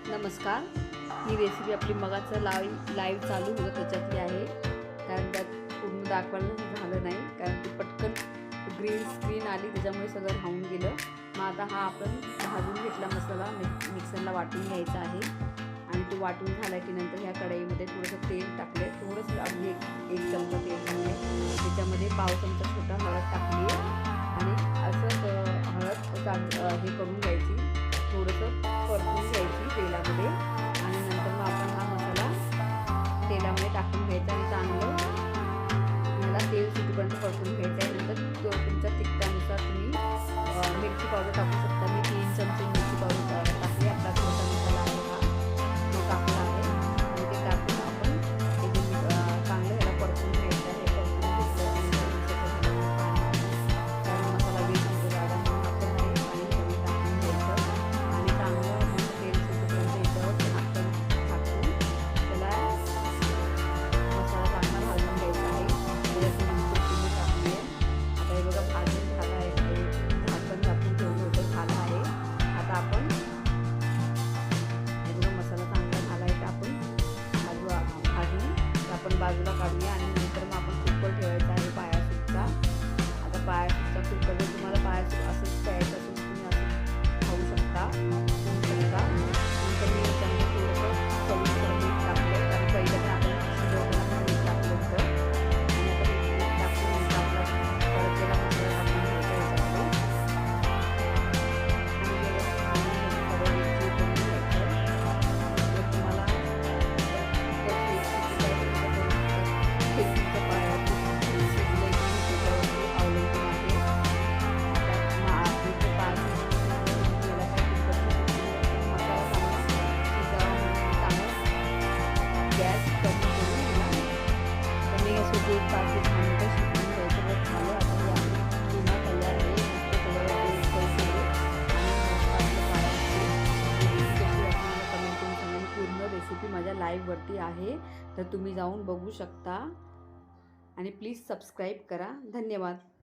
नमस्कार. ही रेसिपी आपली मगाचं लाईव्ह चालू होतं त्याच्यातली आहे. कारण त्यात पूर्ण दाखवायला झालं नाही, कारण ती पटकन ग्रीन स्क्रीन आली त्याच्यामुळे सगळं राहून गेलं. मग आता हा आपण भाजून घेतला मसाला मिक्सरला वाटून घ्यायचा आहे. आणि तो वाटून झाला की नंतर ह्या कढईमध्ये थोडंसं तेल टाकले, थोडंसं अगदी एक चमचा तेल टाकले. त्याच्यामध्ये पाव चमचा छोटा हळद टाकली आणि असं हळद हे करून घ्यायची, थोडंसं परतून घ्यायची तेलामध्ये. आणि नंतर मग आपण हा मसाला तेलामध्ये टाकून घ्यायचा आणि चांगलं याला तेल सुटेपर्यंत परतून घ्यायचं आहे. नंतर तुमच्या तिखटानुसार तुम्ही मिरची पावडर टाकू शकता. मी 3 चमचे मिरची पावडर टाकली. आपला थोडासा मसाला आहे हा तो टाकला आहे आणि ते टाकून आपण चांगलं ह्याला परतून घ्यायचं आहे. परतून घेतलं कारण मसाला वेग होतो दादा, म्हणून आपण पाणी कमी टाकून घ्यायचं आणि चांगलं तेल सुटेपर्यंत याच्यावर झाकण टाकून त्याला मसाला चांगला भाजून घ्यायचा आहे. त्याच्यात तुम्ही टाकली आहे. आता हे बघा भाजून झाला आहे, झाकण झाकून ठेवलं होतं, झालं आहे. आता आपण हे बघा मसाला चांगला झाला आहे, तर आपण भाजून आपण बाजूला काढूया. आणि नंतर मग आपण कुकर ठेवायचा आहे पायासूपचा. आता पायासूपचा कुकर जर तुम्हाला पायासूप असंच प्यायचं असेल तुम्ही असं खाऊ शकता, नंतर मी याच्यामध्ये थोडंसं चवीनुसार मीठ टाकलं, कारण पहिलं पण आपण शिजवताना मीठ टाकलं होतं. आणि आता मीठ टाकून आपला परतलेला मसाला टाकून घ्यायचा याच्यामध्ये आणि व्यवस्थित करून घ्यायचं. जर तुम्हाला खेकडीचं पायासूप शिजलं की त्याच्यावरती अवलंबून आहे. आता आपलं पायासूप याला काय मसाला चांगला शिजावा म्हणून चांगलं गॅस कमी करून याला कमी गॅसवरती 1 5 ते 6 मिनिटं शिजवून घ्यायचं. बस झालं. आता हे आपली चुना तयार आहे. मस्त सगळं पैसे आणि मस्त आपलं पायासूप कशी वाटली मला कमेंट करून सांगा. पूर्ण रेसिपी माझ्या लाईव्हवरती आहे, तर तुम्ही जाऊन बघू शकता. आणि प्लीज सबस्क्राईब करा. धन्यवाद.